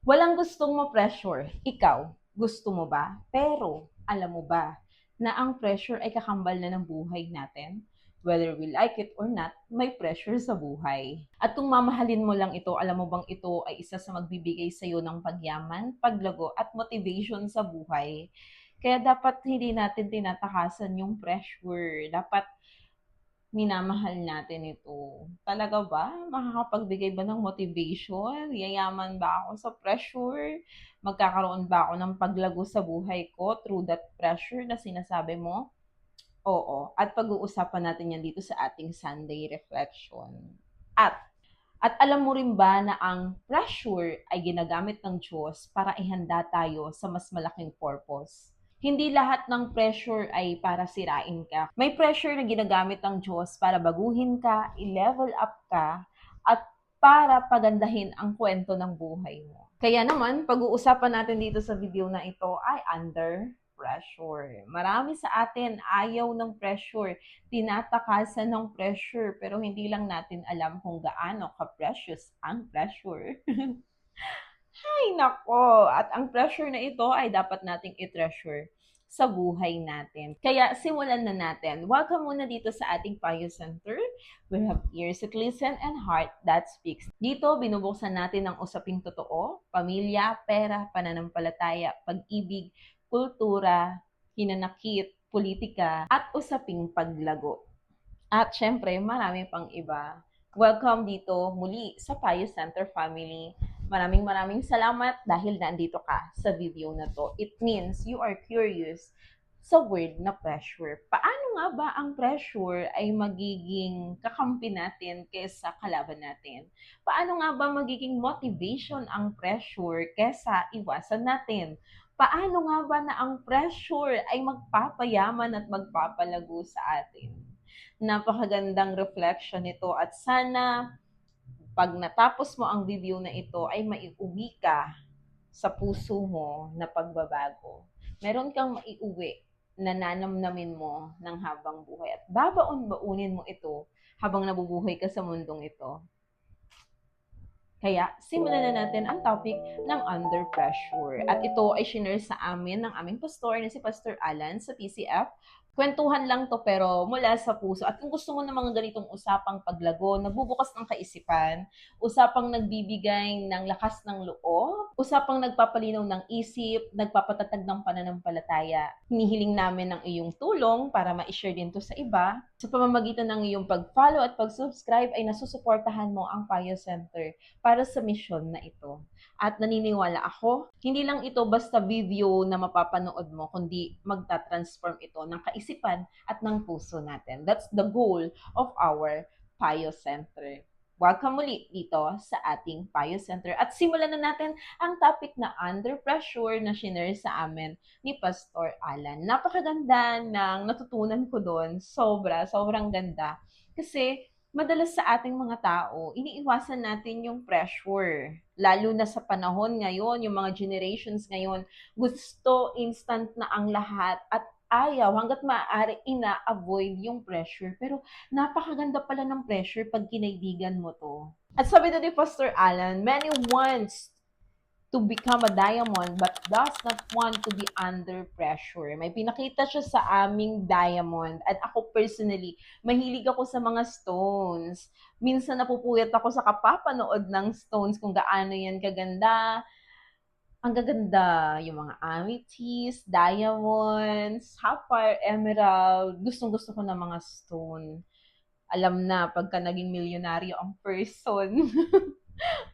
Walang gustong ma-pressure. Ikaw, gusto mo ba? Pero, alam mo ba na ang pressure ay kakambal na ng buhay natin? Whether we like it or not, may pressure sa buhay. At kung mamahalin mo lang ito, alam mo bang ito ay isa sa magbibigay sa iyo ng pagyaman, paglago at motivation sa buhay? Kaya dapat hindi natin tinatakasan yung pressure. Dapat minamahal natin ito. Talaga ba? Makakapagbigay ba ng motivation? Yayaman ba ako sa pressure? Magkakaroon ba ako ng paglago sa buhay ko through that pressure na sinasabi mo? Oo. At pag-uusapan natin yan dito sa ating Sunday reflection. At at alam mo rin ba na ang pressure ay ginagamit ng Diyos para ihanda tayo sa mas malaking purpose? Hindi lahat ng pressure ay para sirain ka. May pressure na ginagamit ng Diyos para baguhin ka, i-level up ka, at para pagandahin ang kwento ng buhay mo. Kaya naman, pag-uusapan natin dito sa video na ito ay under pressure. Marami sa atin ayaw ng pressure, tinatakasan ng pressure, pero hindi lang natin alam kung gaano ka-precious ang pressure. Ay nako, at ang pressure na ito ay dapat nating i-treasure sa buhay natin. Kaya simulan na natin. Welcome muna dito sa ating Payo Center. We have ears that listen and heart that speaks. Dito, binubuksan natin ang usaping totoo, pamilya, pera, pananampalataya, pag-ibig, kultura, hinanakit, politika, at usaping paglago. At syempre, marami pang iba. Welcome dito muli sa Payo Center family. Maraming salamat dahil nandito ka sa video na to. It means you are curious sa word na pressure. Paano nga ba ang pressure ay magiging kakampi natin kesa kalaban natin? Paano nga ba magiging motivation ang pressure kesa iwasan natin? Paano nga ba na ang pressure ay magpapayaman at magpapalago sa atin? Napakagandang reflection nito at sana pag natapos mo ang video na ito ay maiuwi ka sa puso mo na pagbabago. Meron kang maiuwi na nanamnamin mo ng habang buhay at babaon-baunin mo ito habang nabubuhay ka sa mundong ito. Kaya, simulan na natin ang topic ng under pressure. At ito ay shinare sa amin ng aming pastor na si Pastor Alan sa PCF. Kwentuhan lang to pero mula sa puso. At kung gusto mo ng mga ganitong usapang paglago, nagbubukas ng kaisipan, usapang nagbibigay ng lakas ng loob, usapang nagpapalinaw ng isip, nagpapatatag ng pananampalataya. Hinihiling namin ng iyong tulong para ma-share din to sa iba. Sa pamamagitan ng iyong pag-follow at pag-subscribe ay nasusuportahan mo ang Payo Center para sa mission na ito. At naniniwala ako, hindi lang ito basta video na mapapanood mo, kundi magta-transform ito ng kaisipan at ng puso natin. That's the goal of our Payo Center. Welcome muli dito sa ating Payo Center. At simulan na natin ang topic na under pressure na shinare sa amin ni Pastor Alan. Napakaganda ng natutunan ko doon. Sobrang ganda. Kasi madalas sa ating mga tao, iniiwasan natin yung pressure. Lalo na sa panahon ngayon, yung mga generations ngayon, gusto instant na ang lahat at ayaw hanggat maaari ina-avoid yung pressure. Pero napakaganda pala ng pressure pag kinaibigan mo to. At sabi na ni Pastor Alan, many wants to become a diamond but does not want to be under pressure. May pinakita siya sa aming diamond at ako personally, mahilig ako sa mga stones. Minsan napupuyat ako sa kapapanood ng stones kung gaano yan kaganda. Ang gaganda, yung mga amethyst, diamonds, sapphire, emerald. Gustong-gusto ko ng mga stone. Alam na, pagka naging milyonaryo ang person,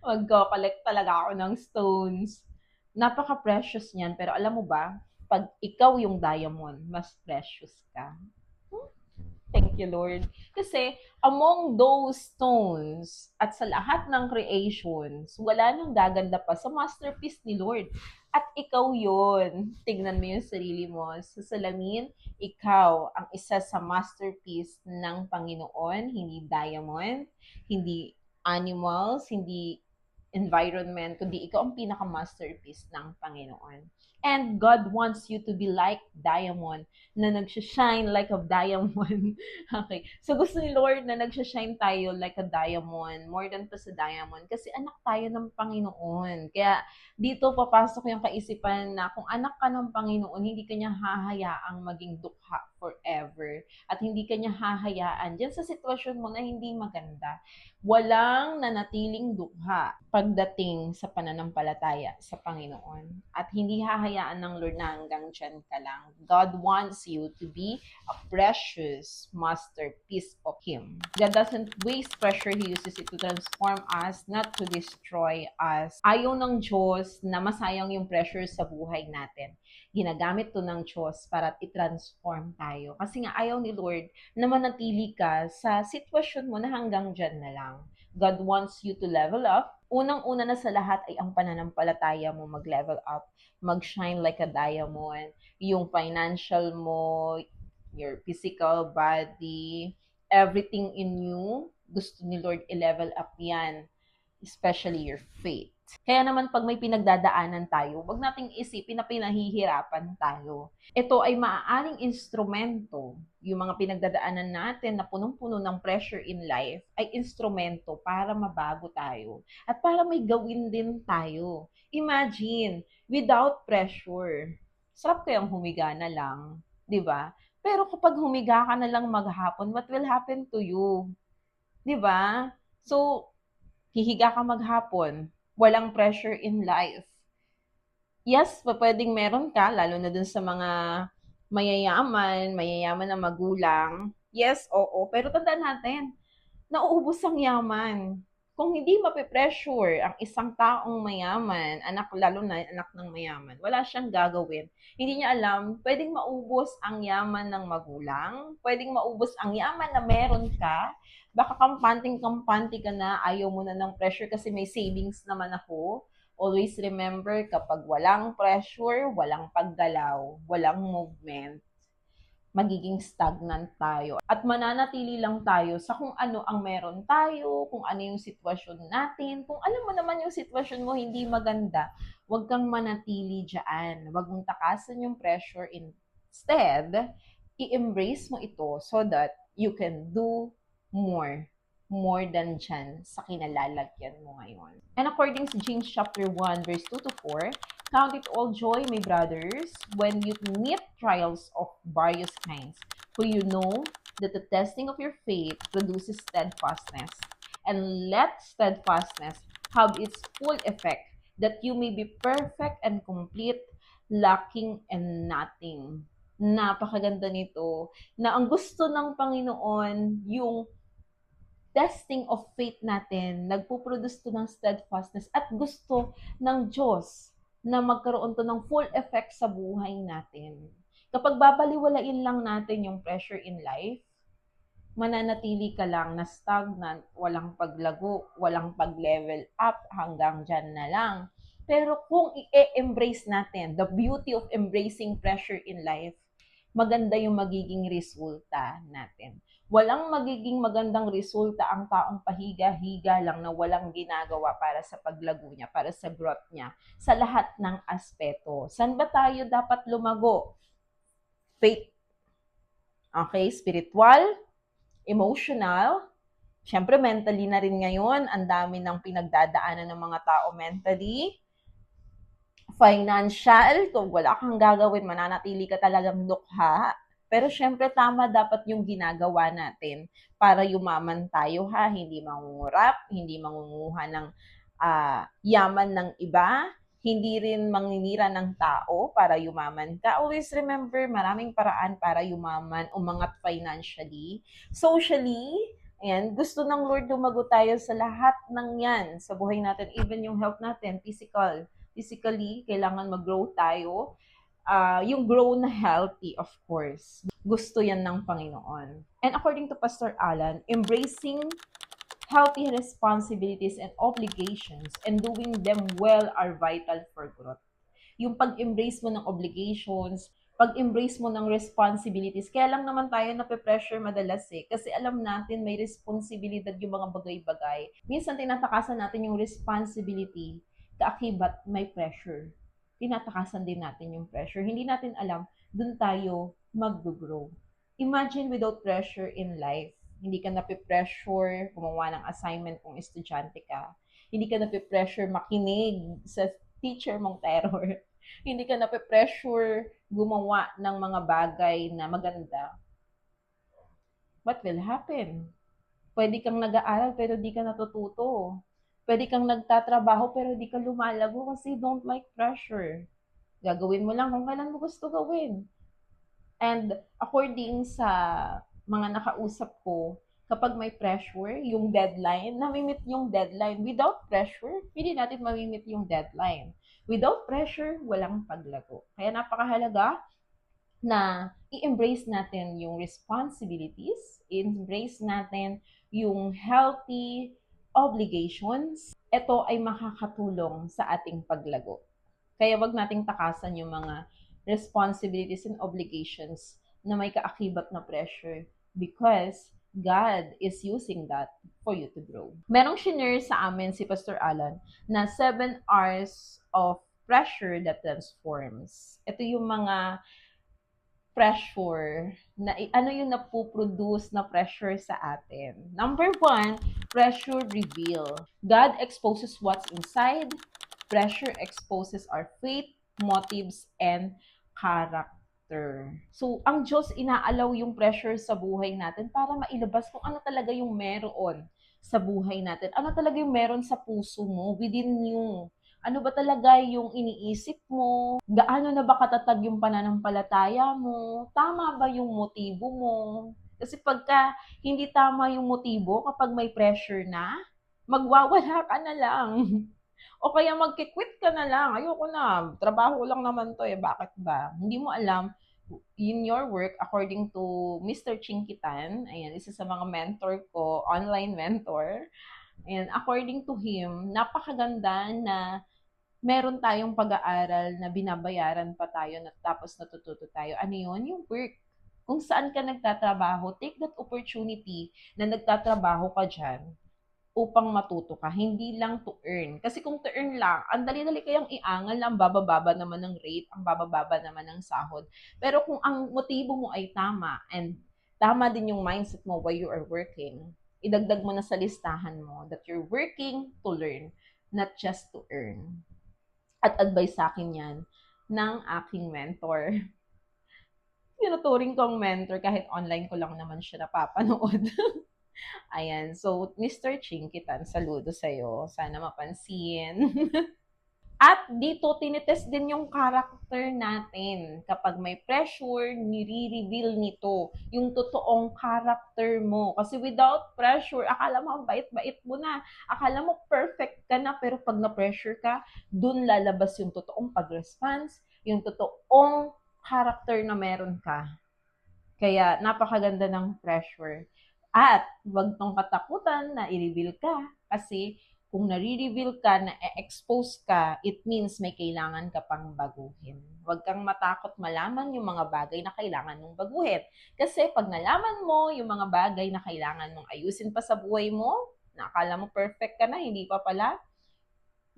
magko-collect talaga ako ng stones. Napaka-precious niyan. Pero alam mo ba, pag ikaw yung diamond, mas precious ka. Thank you, Lord. Kasi among those stones at sa lahat ng creations, wala nang gaganda pa sa masterpiece ni Lord. At ikaw yon. Tignan mo yung sarili mo. Sa salamin, ikaw ang isa sa masterpiece ng Panginoon, hindi diamond, hindi animals, hindi environment, kundi ikaw ang pinaka-masterpiece ng Panginoon. And God wants you to be like diamond, na nagsashine like a diamond. Okay. So gusto ni Lord na nagsashine tayo like a diamond, more than pa sa diamond, kasi anak tayo ng Panginoon. Kaya dito papasok yung kaisipan na kung anak ka ng Panginoon, hindi ka niya hahayaang maging dukha forever. At hindi ka niya hahayaan dyan sa sitwasyon mo na hindi maganda. Walang nanatiling dukha pagdating sa pananampalataya sa Panginoon. At hindi hahayaan ng Lord na hanggang dyan ka lang. God wants you to be a precious masterpiece of Him. God doesn't waste pressure. He uses it to transform us, not to destroy us. Ayaw ng Diyos na masayang yung pressure sa buhay natin. Ginagamit to ng Diyos para i-transform tayo. Kasi nga ayaw ni Lord na manatili ka sa sitwasyon mo na hanggang dyan na lang. God wants you to level up. Unang-una na sa lahat ay ang pananampalataya mo mag-level up, mag-shine like a diamond, yung financial mo, your physical body, everything in you, gusto ni Lord i-level up yan, especially your faith. Kaya naman pag may pinagdadaanan tayo, wag nating isipin na pinahihirapan tayo. Ito ay maaaring instrumento. Yung mga pinagdadaanan natin na punong-puno ng pressure in life ay instrumento para mabago tayo at para may gawin din tayo. Imagine, without pressure, sarap kayang humiga na lang, di ba? Pero kapag humiga ka na lang maghapon, what will happen to you? Di ba? So, hihiga ka maghapon, walang pressure in life. Yes, pwedeng meron ka, lalo na dun sa mga mayayaman na magulang. Yes, oo, pero tandaan natin, nauubos ang yaman. Kung hindi mape-pressure ang isang taong mayaman, anak, lalo na anak ng mayaman, wala siyang gagawin. Hindi niya alam, pwedeng maubos ang yaman ng magulang, pwedeng maubos ang yaman na meron ka, baka kampanting-kampante ka na, ayaw mo na ng pressure kasi may savings naman ako. Always remember, kapag walang pressure, walang paggalaw, walang movement, magiging stagnant tayo. At mananatili lang tayo sa kung ano ang meron tayo, kung ano yung sitwasyon natin. Kung alam mo naman yung sitwasyon mo hindi maganda, huwag kang manatili dyan. Huwag mong takasan yung pressure. Instead, i-embrace mo ito so that you can do more than dyan sa kinalalagyan mo ngayon. And according to James chapter 1, verse 2 to 4, count it all joy, my brothers, when you meet trials of various kinds, for you know that the testing of your faith produces steadfastness. And let steadfastness have its full effect, that you may be perfect and complete, lacking in nothing. Napakaganda nito, na ang gusto ng Panginoon, yung testing of faith natin, nagpuproduce to ng steadfastness at gusto ng Diyos na magkaroon to ng full effect sa buhay natin. Kapag babaliwalain lang natin yung pressure in life, mananatili ka lang na stagnant, walang paglago, walang pag-level up, hanggang dyan na lang. Pero kung i-embrace natin, the beauty of embracing pressure in life, maganda yung magiging resulta natin. Walang magiging magandang resulta ang taong pahiga-higa lang na walang ginagawa para sa paglago niya, para sa growth niya, sa lahat ng aspeto. Saan ba tayo dapat lumago? Faith. Okay, spiritual, emotional, syempre mentally na rin ngayon, ang dami ng pinagdadaanan ng mga tao mentally. Financial, kung wala kang gagawin, mananatili ka talagang dukha. Pero syempre tama dapat yung ginagawa natin para yumaman tayo, ha. Hindi mangungurap, hindi mangunguha ng yaman ng iba, hindi rin manginira ng tao para yumaman ka. Always remember, maraming paraan para yumaman, umangat financially, socially. Ayan, gusto ng Lord lumago tayo sa lahat ng yan sa buhay natin, even yung health natin, physically, kailangan mag-grow tayo. Yung grow na healthy, of course. Gusto yan ng Panginoon. And according to Pastor Alan, embracing healthy responsibilities and obligations and doing them well are vital for growth. Yung pag-embrace mo ng obligations, Pag-embrace mo ng responsibilities. Kaya lang naman tayo nape-pressure madalas eh. Kasi alam natin may responsibilidad yung mga bagay-bagay. Minsan tinatakasan natin yung responsibility, kaakibat may pressure. Tinatakasan din natin yung pressure. Hindi natin alam, dun tayo mag-grow. Imagine without pressure in life. Hindi ka nape-pressure gumawa ng assignment kung estudyante ka. Hindi ka nape-pressure makinig sa teacher mong terror. Hindi ka nape-pressure gumawa ng mga bagay na maganda, what will happen? Pwede kang nag-aaral pero di ka natututo. Pwede kang nagtatrabaho pero di ka lumalago kasi you don't like pressure. Gagawin mo lang kung kailan mo gusto gawin. And according sa mga nakausap ko, kapag may pressure, yung deadline, namimit yung deadline. Without pressure, hindi natin mamimit yung deadline. Without pressure, walang paglago. Kaya napakahalaga na i-embrace natin yung responsibilities, i-embrace natin yung healthy obligations. Ito ay makakatulong sa ating paglago. Kaya wag nating takasan yung mga responsibilities and obligations na may kaakibat na pressure because God is using that for you to grow. Merong shinare sa amin si Pastor Alan na 7 hours of pressure that transforms. Ito yung mga pressure na ano yung napuproduce na pressure sa atin. Number 1, pressure reveal. God exposes what's inside. Pressure exposes our faith, motives, and character. So, ang Diyos inaalaw yung pressure sa buhay natin para mailabas kung ano talaga yung meron sa buhay natin. Ano talaga yung meron sa puso mo, within you. Ano ba talaga yung iniisip mo? Gaano na ba katatag yung pananampalataya mo? Tama ba yung motibo mo? Kasi pagka hindi tama yung motibo, kapag may pressure na, magwawala ka na lang. O kaya magki-quit ka na lang. Ayoko na, trabaho lang naman to eh, bakit ba? Hindi mo alam, in your work, according to Mr. Chinkitan, ayan, isa sa mga mentor ko, online mentor, and according to him, napakaganda na meron tayong pag-aaral na binabayaran pa tayo na tapos natututo tayo. Ano yun? Yung work. Kung saan ka nagtatrabaho, take that opportunity na nagtatrabaho ka dyan upang matuto ka, hindi lang to earn. Kasi kung to earn lang, ang dali-dali kayang iangal, ang babababa naman ng rate, ang babababa naman ng sahod. Pero kung ang motibo mo ay tama, and tama din yung mindset mo while you are working, idagdag mo na sa listahan mo that you're working to learn, not just to earn. At advice sa akin yan ng aking mentor. Tinuturing kong mentor kahit online ko lang naman siya napapanood. Ayan. So, Mr. Chinkitan, saludo sa'yo. Sana mapansin. At dito, tinitest din yung character natin. Kapag may pressure, nire-reveal nito yung totoong character mo. Kasi without pressure, akala mo ang bait-bait mo na. Akala mo perfect ka na, pero pag na-pressure ka, dun lalabas yung totoong pag-response, yung totoong character na meron ka. Kaya napakaganda ng pressure. At huwag tong katakutan na i-reveal ka kasi kung nare-reveal ka, na-expose ka, it means may kailangan ka pang baguhin. Huwag kang matakot malaman yung mga bagay na kailangan mong baguhin. Kasi pag nalaman mo yung mga bagay na kailangan mong ayusin pa sa buhay mo, na akala mo perfect ka na, hindi pa pala,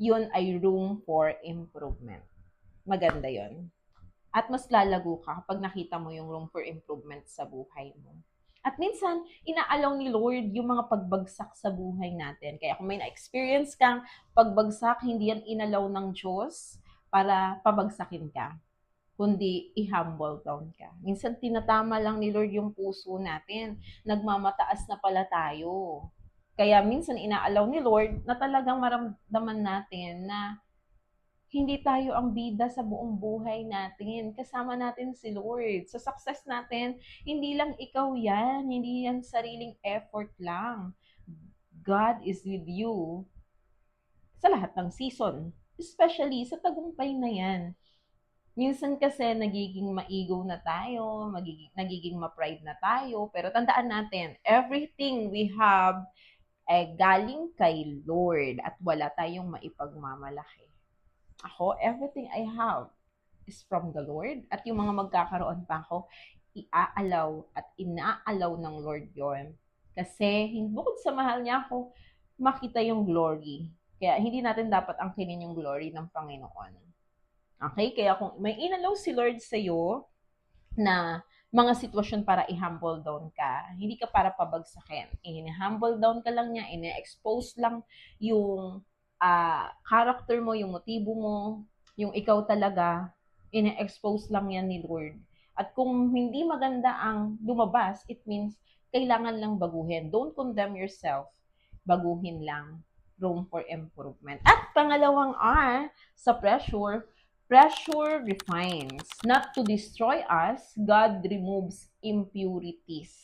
yun ay room for improvement. Maganda yon. At mas lalago ka kapag nakita mo yung room for improvement sa buhay mo. At minsan, inaalaw ni Lord yung mga pagbagsak sa buhay natin. Kaya kung may na-experience kang pagbagsak, hindi yan inalaw ng Diyos para pabagsakin ka, kundi i-humble down ka. Minsan, tinatama lang ni Lord yung puso natin. Nagmamataas na pala tayo. Kaya minsan, inaalaw ni Lord na talagang maramdaman natin na hindi tayo ang bida sa buong buhay natin. Kasama natin si Lord. Sa success natin, hindi lang ikaw yan. Hindi yan sariling effort lang. God is with you sa lahat ng season. Especially sa tagumpay na yan. Minsan kasi nagiging ma-ego na tayo, nagiging ma-pride na tayo. Pero tandaan natin, everything we have ay galing kay Lord at wala tayong maipagmamalaki. Ako, everything I have is from the Lord. At yung mga magkakaroon pa ako, iaalaw at inaalaw ng Lord yon. Kasi bukod sa mahal niya ako, makita yung glory. Kaya hindi natin dapat angkinin yung glory ng Panginoon. Okay? Kaya kung may inalaw si Lord sa'yo na mga sitwasyon para i-humble down ka, hindi ka para pabagsakin. I-humble down ka lang niya, i-expose lang yung character mo, yung motibo mo, yung ikaw talaga, i-expose lang yan ni Lord. At kung hindi maganda ang lumabas, it means kailangan lang baguhin. Don't condemn yourself. Baguhin lang. Room for improvement. At pangalawang R, sa pressure, pressure refines. Not to destroy us, God removes impurities.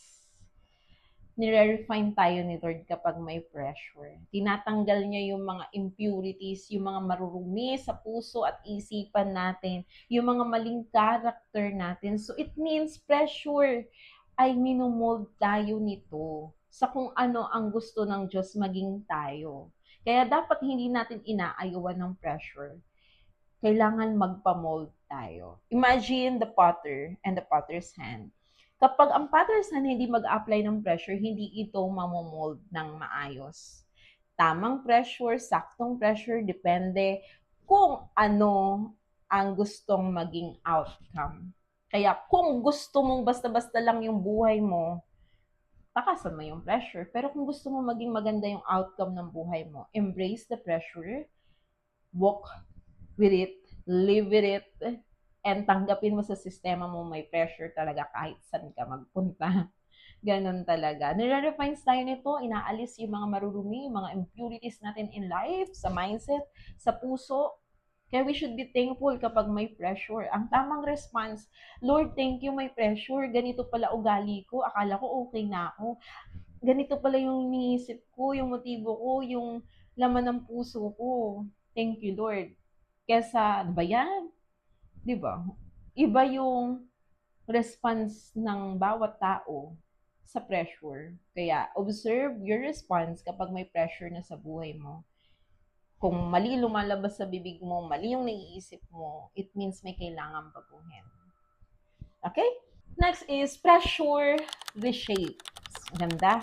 Nire-refine tayo ni Lord kapag may pressure. Tinatanggal niya yung mga impurities, yung mga marurumi sa puso at isipan natin, yung mga maling character natin. So it means pressure ay minumold tayo nito sa kung ano ang gusto ng Diyos maging tayo. Kaya dapat hindi natin inaayawan ng pressure. Kailangan magpa-mold tayo. Imagine the potter and the potter's hand. Kapag ang potter's hand hindi mag-apply ng pressure, hindi ito mamomold ng maayos. Tamang pressure, saktong pressure, depende kung ano ang gustong maging outcome. Kaya kung gusto mong basta-basta lang yung buhay mo, takasan mo yung pressure. Pero kung gusto mo maging maganda yung outcome ng buhay mo, embrace the pressure, walk with it, live with it, and tanggapin mo sa sistema mo may pressure talaga kahit saan ka magpunta. Ganon talaga. Nire-refines tayo nito, inaalis yung mga marurumi, yung mga impurities natin in life, sa mindset, sa puso. Kaya we should be thankful kapag may pressure. Ang tamang response, Lord, thank you, may pressure. Ganito pala ugali ko. Akala ko okay na ako. Ganito pala yung iniisip ko, yung motibo ko, yung laman ng puso ko. Thank you, Lord. Kesa, ano ba yan? Diba? Iba yung response ng bawat tao sa pressure. Kaya, observe your response kapag may pressure na sa buhay mo. Kung mali lumalabas sa bibig mo, mali yung naiisip mo, it means may kailangan baguhin. Okay? Next is pressure reshapes. Ganda.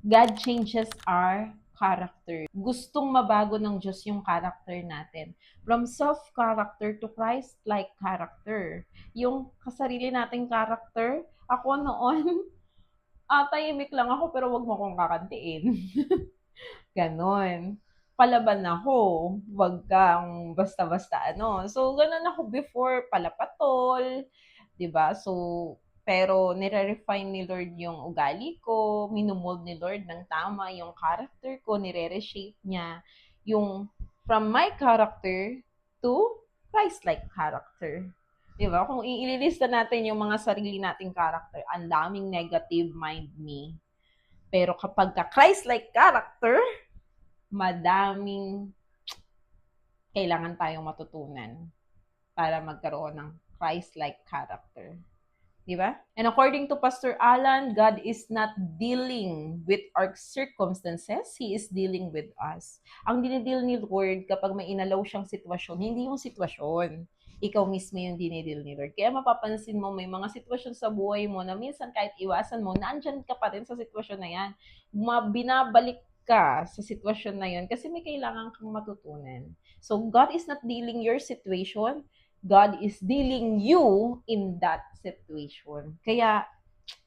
God changes our character. Gustong mabago ng Diyos yung character natin. From self-character to Christ-like character. Yung kasarili nating character, ako noon, tahimik lang ako pero wag mo akong kakantiin. Ganon. Palaban ako. Wag kang basta-basta ano. So, ganon ako before, palapatol. 'Di ba? So, pero nire-refine ni Lord yung ugali ko, minumold ni Lord ng tama yung character ko, nire-reshape niya yung from my character to Christ-like character. 'Di ba? Kung ililista natin yung mga sarili nating character, ang daming negative mind me. Pero kapag ka Christ-like character, madaming kailangan tayong matutunan para magkaroon ng Christ-like character. Diba? And according to Pastor Alan, God is not dealing with our circumstances. He is dealing with us. Ang dinidil ni Lord kapag may inalaw siyang sitwasyon, hindi yung sitwasyon. Ikaw mismo yung dinidil ni Lord. Kaya mapapansin mo, may mga sitwasyon sa buhay mo na minsan kahit iwasan mo, nandyan ka pa rin sa sitwasyon na yan. Binabalik ka sa sitwasyon na yun kasi may kailangan kang matutunan. So, God is not dealing your situation. God is dealing you in that situation. Kaya,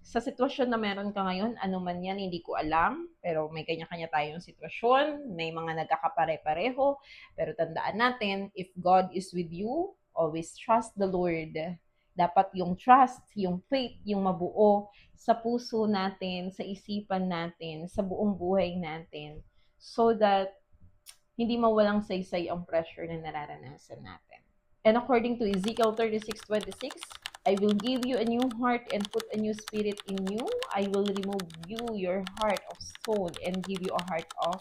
sa sitwasyon na meron ka ngayon, ano man yan, hindi ko alam, pero may kanya-kanya tayong sitwasyon, may mga nagkakapare-pareho, pero tandaan natin, if God is with you, always trust the Lord. Dapat yung trust, yung faith, yung mabuo sa puso natin, sa isipan natin, sa buong buhay natin, so that hindi mawalang saysay ang pressure na nararanasan natin. And according to Ezekiel 36:26, I will give you a new heart and put a new spirit in you. I will remove you your heart of stone and give you a heart of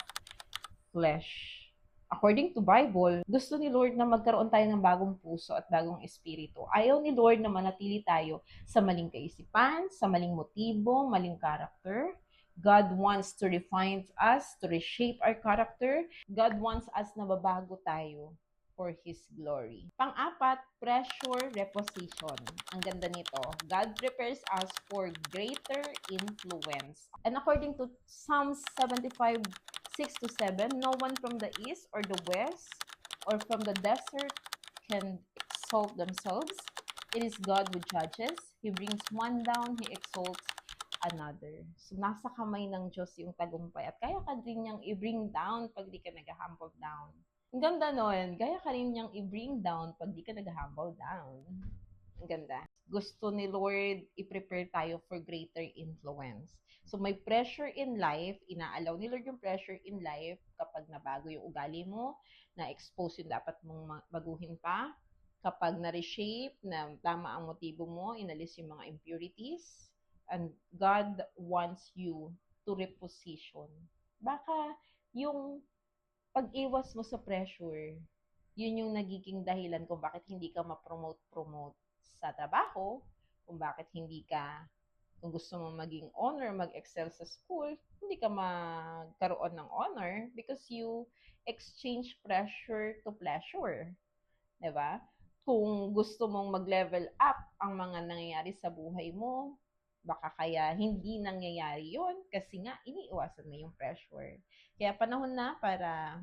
flesh. According to Bible, gusto ni Lord na magkaroon tayo ng bagong puso at bagong espiritu. Ayaw ni Lord na manatili tayo sa maling kaisipan, sa maling motibo, maling character. God wants to refine us, to reshape our character. God wants us na babago tayo. for His glory. Pang-apat, pressure reposition. Ang ganda nito. God prepares us for greater influence. And according to Psalms 75, 6 to 7, no one from the east or the west or from the desert can exalt themselves. It is God who judges. He brings one down, He exalts another. So, nasa kamay ng Diyos yung tagumpay. At kaya ka din niyang i-bring down pag di ka nag-humble down. Ang ganda nun. Kaya ka rin niyang i-bring down pag di ka nag-humble down. Ang ganda. Gusto ni Lord i-prepare tayo for greater influence. So, may pressure in life. Inaalaw ni Lord yung pressure in life kapag nabago yung ugali mo, na-expose yung dapat mong baguhin pa, kapag na-reshape, na tama ang motibo mo, inalis yung mga impurities, and God wants you to reposition. Baka yung pag-iwas mo sa pressure, yun yung nagiging dahilan kung bakit hindi ka ma-promote sa trabaho, kung bakit hindi ka, kung gusto mo maging honor, mag-excel sa school, hindi ka magkaroon ng honor because you exchange pressure to pleasure. Diba? Kung gusto mong mag-level up ang mga nangyayari sa buhay mo, baka kaya hindi nangyayari yon kasi nga iniiwasan mo yung pressure. Kaya panahon na para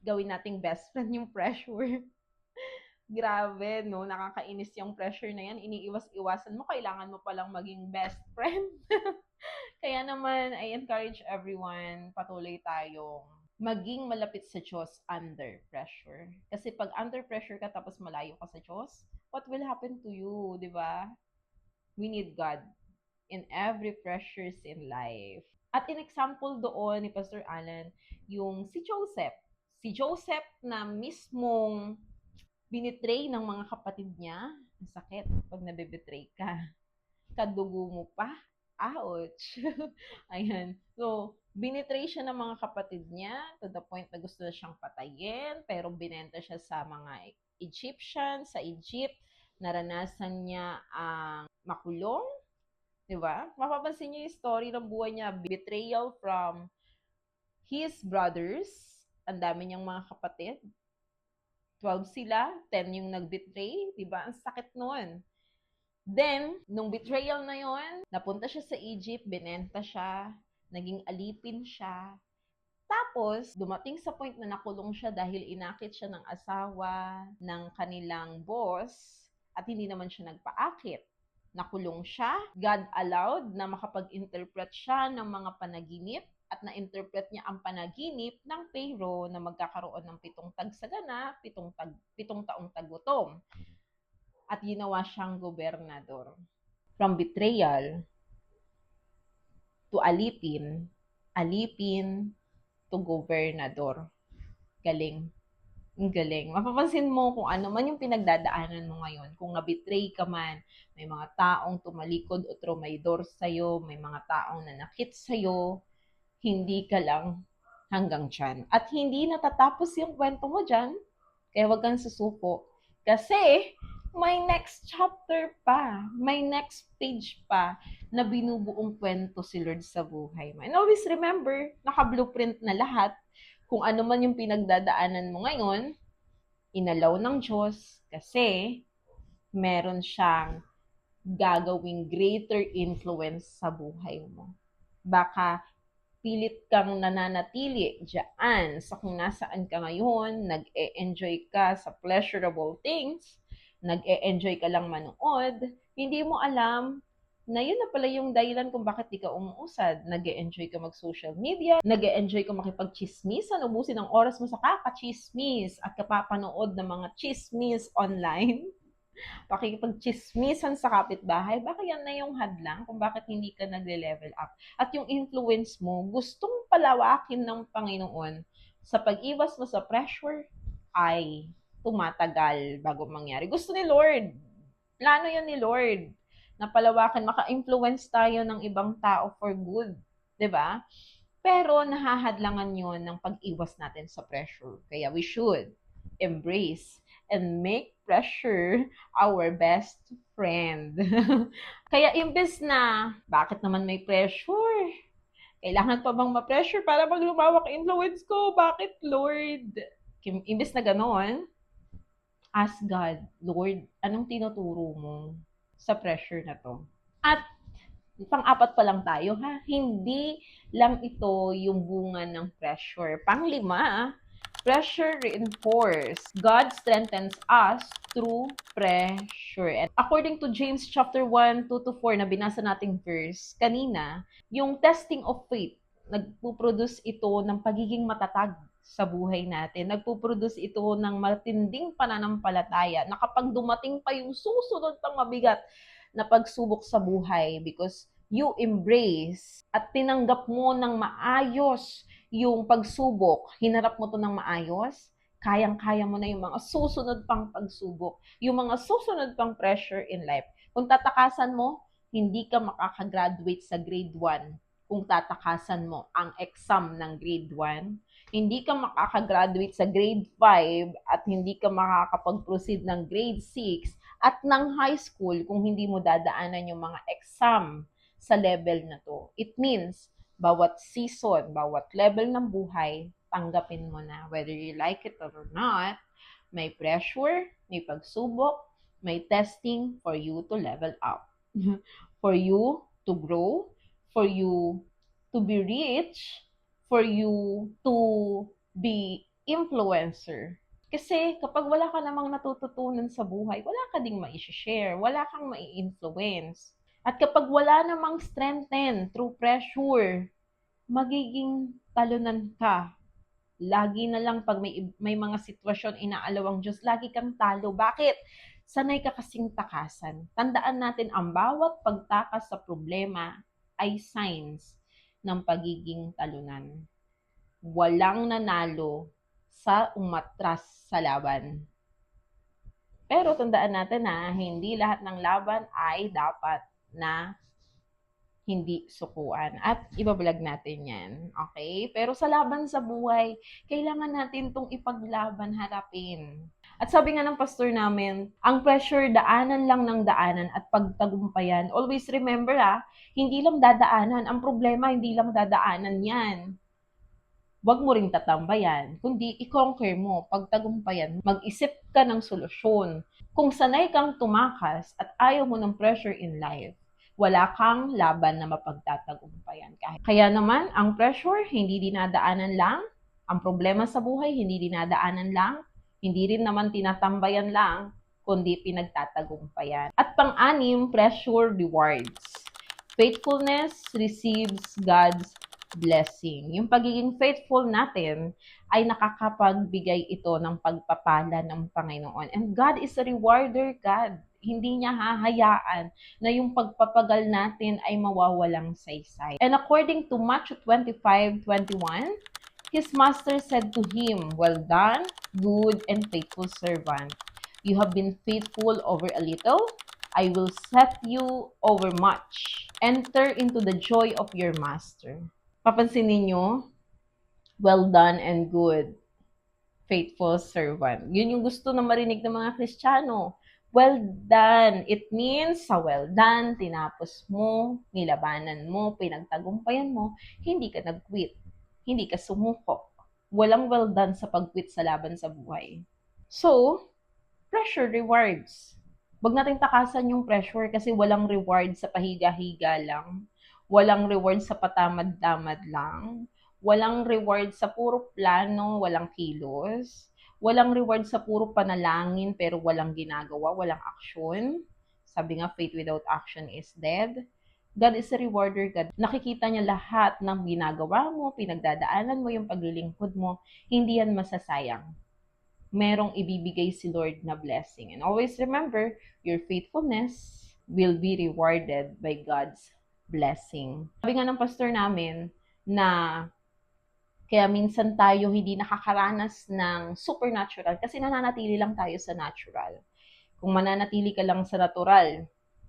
gawin nating best friend yung pressure. Grabe, no? Nakakainis yung pressure na yan. Iniiwas-iwasan mo. Kailangan mo palang maging best friend. Kaya naman, I encourage everyone, patuloy tayong maging malapit sa Diyos under pressure. Kasi pag under pressure ka tapos malayo ka sa Diyos, what will happen to you, di ba? We need God in every pressures in life. At in example doon ni Pastor Alan, yung si Joseph. Si Joseph na mismong binitray ng mga kapatid niya. Ang sakit pag nabibetray ka. Kadugo mo pa. Ouch! Ayan. So, binitray siya ng mga kapatid niya to the point na gusto na siyang patayin, pero binenta siya sa mga Egyptian, sa Egypt. Naranasan niya ang makulong. Diba? Mapapansin niyo yung story ng buhay niya. Betrayal from his brothers. Ang dami niyang mga kapatid. 12 sila, 10 yung nag-betray. Diba? Ang sakit nun. Then, nung betrayal na yon, napunta siya sa Egypt, binenta siya, naging alipin siya. Tapos, dumating sa point na nakulong siya dahil inakit siya ng asawa ng kanilang boss at hindi naman siya nagpaakit. Nakulong siya. God allowed na makapag-interpret siya ng mga panaginip at na-interpret niya ang panaginip ng Pharaoh na magkakaroon ng 7 tagsagana, 7 taong tagutom. At ginawa siyang gobernador. From betrayal to alipin to gobernador. Galing. Ang galing. Mapapansin mo kung ano man yung pinagdadaanan mo ngayon. Kung na-betray ka man, may mga taong tumalikod o trumaydor sa'yo, may mga taong nanakit sa'yo, hindi ka lang hanggang dyan. At hindi natatapos yung kwento mo dyan, kaya wag kang susuko. Kasi, may next chapter pa, may next page pa na binubuong kwento si Lord sa buhay mo. And always remember, naka-blueprint na lahat. Kung ano man yung pinagdadaanan mo ngayon, inalaw ng Diyos kasi meron siyang gagawing greater influence sa buhay mo. Baka pilit kang nananatili dyan sa kung nasaan ka ngayon, nag-e-enjoy ka sa pleasurable things, nag-e-enjoy ka lang manood, hindi mo alam na yun na pala yung dahilan kung bakit di ka umuusad. Nag-e-enjoy ka mag-social media, nag-e-enjoy ka makipag-chismisan, ubusin ang oras mo sa kaka-chismis at kapapanood ng mga chismis online. Pakikipag-chismisan sa kapitbahay, baka yan na yung hadlang kung bakit hindi ka nagle-level up. At yung influence mo, gustong palawakin ng Panginoon sa pag-iwas mo sa pressure ay tumatagal bago mangyari. Gusto ni Lord. Plano yun ni Lord na palawakan, maka-influence tayo ng ibang tao for good. 'Di ba? Pero nahahadlangan yun ng pag-iwas natin sa pressure. Kaya we should embrace and make pressure our best friend. Kaya imbes na, bakit naman may pressure? Kailangan pa bang ma-pressure para pag lumawak influence ko? Bakit, Lord? Imbes na gano'n, ask God, Lord, anong tinuturo mo sa pressure na to? At pang-apat pa lang tayo ha, hindi lang ito yung bunga ng pressure. Pang-5, pressure reinforce. God strengthens us through pressure. And according to James chapter 1, 2-4 na binasa nating verse kanina, yung testing of faith, nagpo-produce ito ng pagiging matatag sa buhay natin. Nagpo-produce ito ng matinding pananampalataya na kapag dumating pa yung susunod pang mabigat na pagsubok sa buhay, because you embrace at tinanggap mo ng maayos yung pagsubok, hinarap mo to ng maayos, kayang-kaya mo na yung mga susunod pang pagsubok, yung mga susunod pang pressure in life. Kung tatakasan mo, hindi ka makakagraduate sa grade 1. Kung tatakasan mo ang exam ng grade 1, hindi ka makakagraduate sa grade 5 at hindi ka makakapag-proceed ng grade 6 at ng high school kung hindi mo dadaanan yung mga exam sa level na to. It means, bawat season, bawat level ng buhay, tanggapin mo na. Whether you like it or not, may pressure, may pagsubok, may testing for you to level up. For you to grow, for you to be rich, for you to be influencer. Kasi kapag wala ka namang natututunan sa buhay, wala ka ding mai-share, wala kang mai-influence. At kapag wala namang strengthen through pressure, magiging talunan ka. Lagi na lang pag may mga sitwasyon inaalawang Diyos, lagi kang talo. Bakit? Sanay ka kasing takasan. Tandaan natin, ang bawat pagtakas sa problema ay signs ng pagiging talunan. Walang nanalo sa umatras sa laban. Pero tandaan natin na hindi lahat ng laban ay dapat na hindi sukuan. At ibablog natin yan. Okay? Pero sa laban sa buhay, kailangan natin itong ipaglaban, harapin. At sabi nga ng pastor namin, ang pressure, daanan lang ng daanan at pagtagumpayan. Always remember hindi lang dadaanan. Ang problema, hindi lang dadaanan yan. Huwag mo ring tatambayan, kundi i-conquer mo, pagtagumpayan, mag-isip ka ng solusyon. Kung sanay kang tumakas at ayaw mo ng pressure in life, wala kang laban na mapagtatagumpayan. Kaya naman, ang pressure, hindi dinadaanan lang. Ang problema sa buhay, hindi dinadaanan lang. Hindi rin naman tinatambayan lang, kundi pinagtatagumpayan. At pang-anim, pressure rewards. Faithfulness receives God's blessing. Yung pagiging faithful natin ay nakakapagbigay ito ng pagpapala ng Panginoon. And God is a rewarder God. Hindi niya hahayaan na yung pagpapagal natin ay mawawalang saysay. And according to Matthew 25:21, his master said to him, "Well done, good and faithful servant. You have been faithful over a little. I will set you over much. Enter into the joy of your master." Papansin ninyo, well done and good, faithful servant. Yun yung gusto na marinig ng mga Kristiyano. Well done. It means, sa well done, tinapos mo, nilabanan mo, pinagtagumpayan mo, hindi ka nag-quit. Hindi ka sumuko. Walang well done sa pag-quit sa laban sa buhay. So, pressure rewards. Huwag natin takasan yung pressure kasi walang reward sa pahiga-higa lang. Walang reward sa patamad-tamad lang. Walang reward sa puro plano, walang kilos. Walang reward sa puro panalangin pero walang ginagawa, walang aksyon. Sabi nga, faith without action is dead. God is a rewarder God. Nakikita niya lahat ng ginagawa mo, pinagdadaanan mo, yung paglilingkod mo. Hindi yan masasayang. Merong ibibigay si Lord na blessing. And always remember, your faithfulness will be rewarded by God's blessing. Sabi nga ng pastor namin na kaya minsan tayo hindi nakakaranas ng supernatural kasi nananatili lang tayo sa natural. Kung mananatili ka lang sa natural,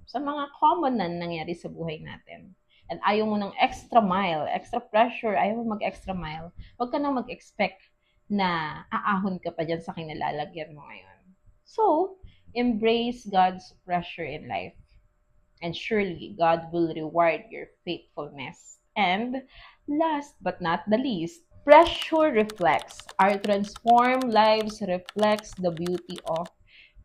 sa mga common na nangyari sa buhay natin, and ayaw mo ng extra mile, extra pressure, ayaw mo mag-extra mile, huwag ka nang mag-expect na aahon ka pa dyan sa kinalalagyan mo ngayon. So, embrace God's pressure in life. And surely, God will reward your faithfulness. And last but not the least, Pressure reflects. Our transformed lives reflects the beauty of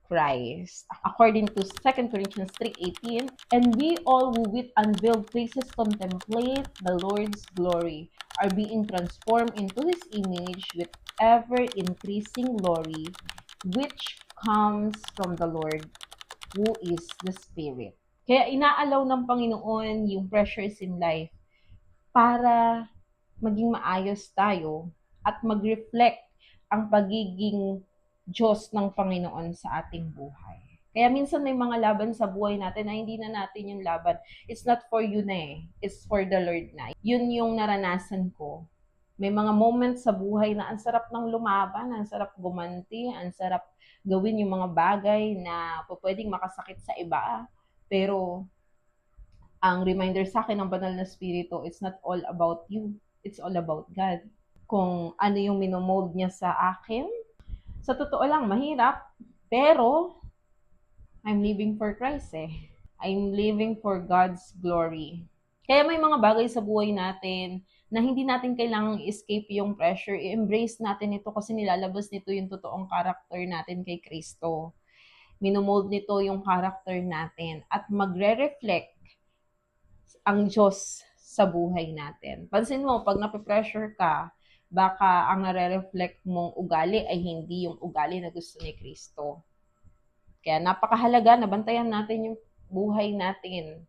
Christ. According to 2 Corinthians 3:18, and we all who with unveiled faces contemplate the Lord's glory are being transformed into His image with ever-increasing glory, which comes from the Lord, who is the Spirit. Kaya inaalaw ng Panginoon yung pressures in life para maging maayos tayo at mag-reflect ang pagiging Diyos ng Panginoon sa ating buhay. Kaya minsan may mga laban sa buhay natin na hindi na natin yung laban. It's not for you na eh. It's for the Lord na. Yun yung naranasan ko. May mga moments sa buhay na ang sarap ng lumaban, ang sarap gumanti, ang sarap gawin yung mga bagay na pwedeng makasakit sa iba. Pero ang reminder sa akin ng banal na spirito, it's not all about you. It's all about God. Kung ano yung minomold niya sa akin, sa totoo lang, mahirap. Pero, I'm living for Christ eh. I'm living for God's glory. Kaya may mga bagay sa buhay natin na hindi natin kailangang escape yung pressure. I-embrace natin ito kasi nilalabas nito yung totoong character natin kay Kristo. Minomold nito yung character natin at magre-reflect ang Diyos sa buhay natin. Pansin mo, pag nape-pressure ka, baka ang nare-reflect mong ugali ay hindi yung ugali na gusto ni Kristo. Kaya napakahalaga na bantayan natin yung buhay natin.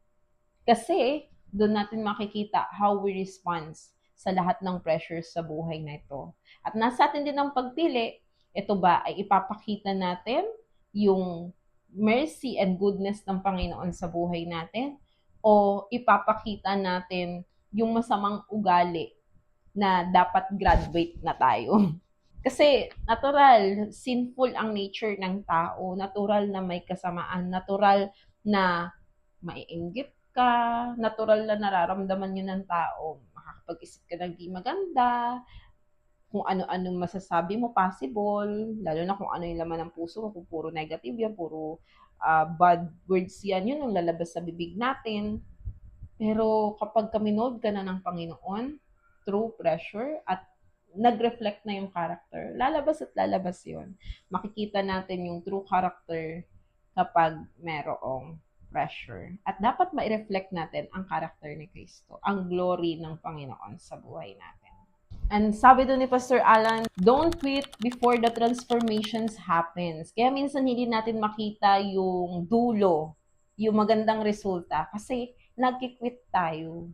Kasi doon natin makikita how we respond sa lahat ng pressures sa buhay na ito. At nasa atin din ang pagpili, ito ba ay ipapakita natin yung mercy and goodness ng Panginoon sa buhay natin o ipapakita natin yung masamang ugali na dapat graduate na tayo. Kasi natural, sinful ang nature ng tao, natural na may kasamaan, natural na maiinggit ka, natural na nararamdaman yun ng tao. Makakapag-isip ka ng di maganda, kung ano-ano masasabi mo possible, lalo na kung ano yung laman ng puso mo, kung puro negative yan, puro bad words yan, yun ang lalabas sa bibig natin. Pero kapag kaminold ka na ng Panginoon, through pressure at nag-reflect na yung character, lalabas at lalabas yun. Makikita natin yung true character kapag merong pressure. At dapat ma-reflect natin ang character ni Kristo, ang glory ng Panginoon sa buhay natin. And sabi doon ni Pastor Alan, don't quit before the transformations happens. Kaya minsan hindi natin makita yung dulo, yung magandang resulta kasi nag-quit tayo.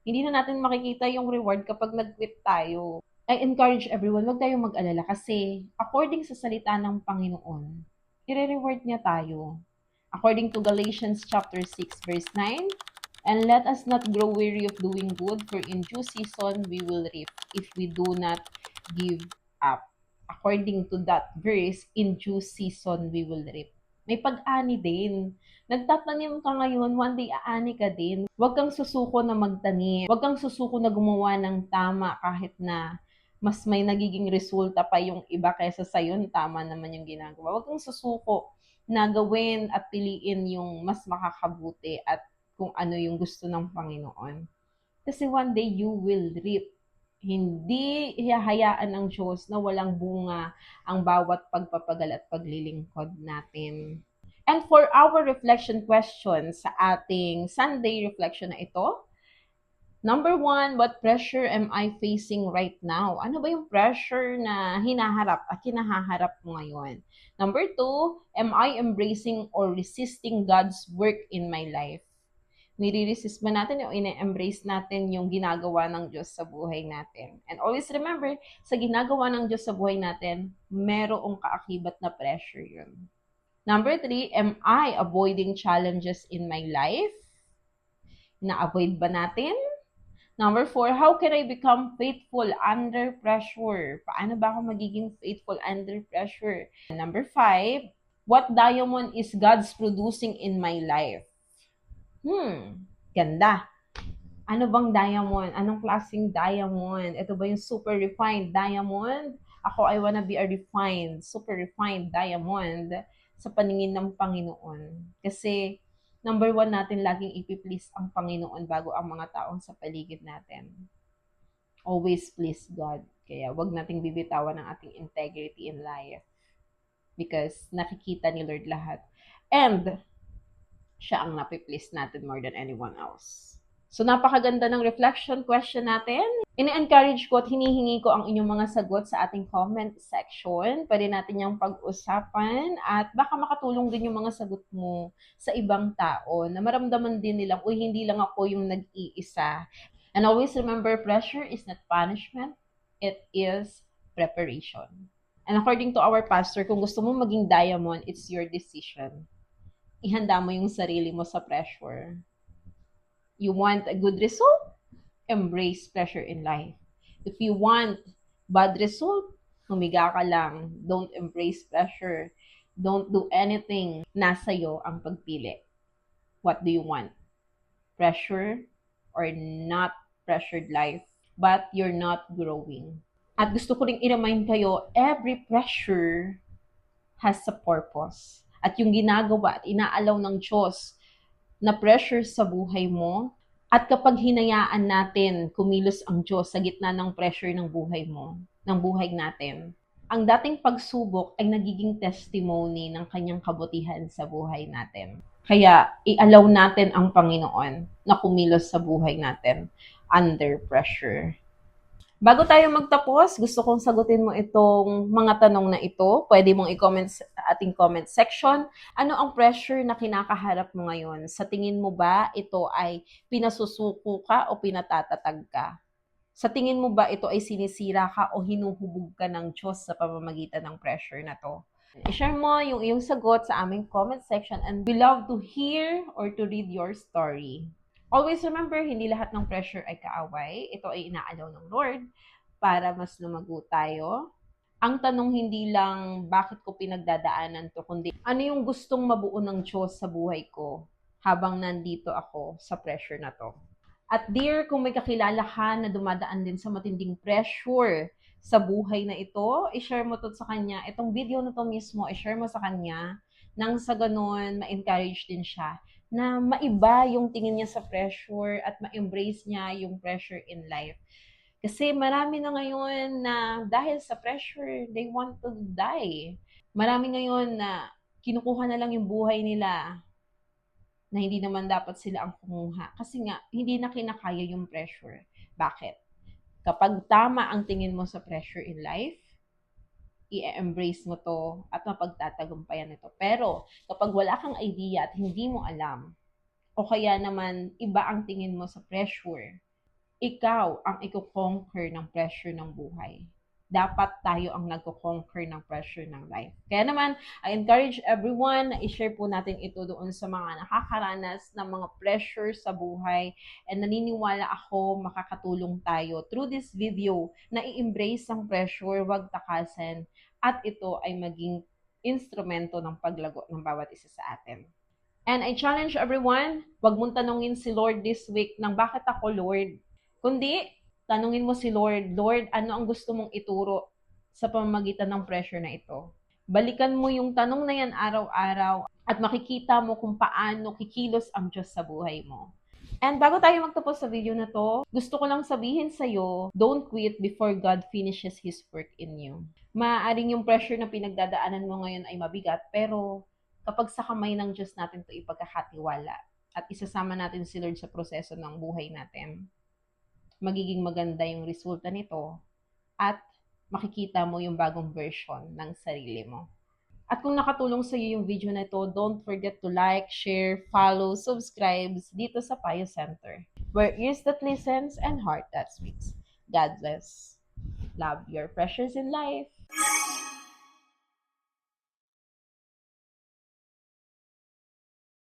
Hindi na natin makikita yung reward kapag nag-quit tayo. I encourage everyone, wag tayong mag-alala kasi according sa salita ng Panginoon, i-reward niya tayo. According to Galatians chapter 6 verse 9, and let us not grow weary of doing good, for in due season we will reap if we do not give up. According to that verse, in due season we will reap. May pag-ani din. Nagtatanim ka ngayon, one day aani ka din. Huwag kang susuko na magtanim. Huwag kang susuko na gumawa ng tama kahit na mas may nagiging resulta pa yung iba kaysa sa'yo, tama naman yung ginagawa. Huwag kang susuko na gawin at piliin yung mas makakabuti at kung ano yung gusto ng Panginoon. Kasi one day you will reap. Hindi hahayaan ng Diyos na walang bunga ang bawat pagpapagal at paglilingkod natin. And for our reflection question sa ating Sunday reflection na ito, number 1, what pressure am I facing right now? Ano ba yung pressure na hinaharap at kinahaharap mo ngayon? Number 2, am I embracing or resisting God's work in my life? Nire-resist ba natin o ine-embrace natin yung ginagawa ng Diyos sa buhay natin? And always remember, sa ginagawa ng Diyos sa buhay natin, merong kaakibat na pressure yun. Number 3, am I avoiding challenges in my life? Na-avoid ba natin? Number 4, how can I become faithful under pressure? Paano ba ako magiging faithful under pressure? Number 5, what diamond is God's producing in my life? Ganda. Ano bang diamond? Anong klaseng diamond? Ito ba yung super refined diamond? Ako, I wanna be a refined, super refined diamond sa paningin ng Panginoon. Kasi, number 1 natin laging ipiplease ang Panginoon bago ang mga taong sa paligid natin. always please God. Kaya wag nating bibitawan ang ating integrity in life because nakikita ni Lord lahat. And siya ang napiplease natin more than anyone else. So napakaganda ng reflection question natin. Ini-encourage ko at hinihingi ko ang inyong mga sagot sa ating comment section. Pwede natin yung pag-usapan at baka makatulong din yung mga sagot mo sa ibang tao na maramdaman din nilang, uy, hindi lang ako yung nag-iisa. And always remember, pressure is not punishment. It is preparation. And according to our pastor, kung gusto mo maging diamond, it's your decision. Ihanda mo yung sarili mo sa pressure. You want a good result? Embrace pressure in life. If you want bad result, humiga ka lang. Don't embrace pressure. Don't do anything. Nasa iyo ang pagpili. What do you want? Pressure or not pressured life? But you're not growing. At gusto ko ring i-remind kayo, every pressure has a purpose. At yung ginagawa at inaalaw ng Diyos na pressure sa buhay mo, at kapag hinayaan natin kumilos ang Diyos sa gitna ng pressure ng buhay mo, ng buhay natin, ang dating pagsubok ay nagiging testimony ng kanyang kabutihan sa buhay natin. Kaya i-allow natin ang Panginoon na kumilos sa buhay natin under pressure. Bago tayo magtapos, gusto kong sagutin mo itong mga tanong na ito. Pwede mong i-comment sa ating comment section. Ano ang pressure na kinakaharap mo ngayon? Sa tingin mo ba ito ay pinasusuko ka o pinatatatag ka? Sa tingin mo ba ito ay sinisira ka o hinuhubog ka ng Diyos sa pamamagitan ng pressure na to? I-share mo yung iyong sagot sa aming comment section and we love to hear or to read your story. Always remember, hindi lahat ng pressure ay kaaway. Ito ay inaalaw ng Lord para mas lumago tayo. Ang tanong hindi lang, bakit ko pinagdadaanan to, kundi ano yung gustong mabuo ng Diyos sa buhay ko habang nandito ako sa pressure na to. At dear, kung may kakilala ka na dumadaan din sa matinding pressure sa buhay na ito, i-share mo to sa kanya. Itong video na to mismo, i-share mo sa kanya nang sa ganun, ma-encourage din siya na maiba yung tingin niya sa pressure at ma-embrace niya yung pressure in life. Kasi marami na ngayon na dahil sa pressure, they want to die. Marami ngayon na kinukuha na lang yung buhay nila na hindi naman dapat sila ang kumuha. Kasi nga, hindi na kinakaya yung pressure. Bakit? Kapag tama ang tingin mo sa pressure in life, i-embrace mo to at mapagtatagumpayan ito. Pero kapag wala kang idea at hindi mo alam, o kaya naman iba ang tingin mo sa pressure, ikaw ang i-conquer ng pressure ng buhay. Dapat tayo ang nag-conquer ng pressure ng life. Kaya naman, I encourage everyone na i-share po natin ito doon sa mga nakakaranas ng mga pressure sa buhay. And naniniwala ako makakatulong tayo through this video na i-embrace ang pressure, wag takasan, at ito ay maging instrumento ng paglago ng bawat isa sa atin. And I challenge everyone, wag mong tanungin si Lord this week ng bakit ako, Lord? Kundi, tanungin mo si Lord, Lord, ano ang gusto mong ituro sa pamamagitan ng pressure na ito? Balikan mo yung tanong na yan araw-araw at makikita mo kung paano kikilos ang Diyos sa buhay mo. And bago tayo magtapos sa video na to, gusto ko lang sabihin sa'yo, don't quit before God finishes His work in you. Maaaring yung pressure na pinagdadaanan mo ngayon ay mabigat, pero kapag sa kamay ng Diyos natin ito ipagkakatiwala at isasama natin si Lord sa proseso ng buhay natin, magiging maganda yung resulta nito at makikita mo yung bagong version ng sarili mo. At kung nakatulong sa iyo yung video na ito, don't forget to like, share, follow, subscribe dito sa Payo Center, where ears that listens and heart that speaks. God bless. Love your pressures in life.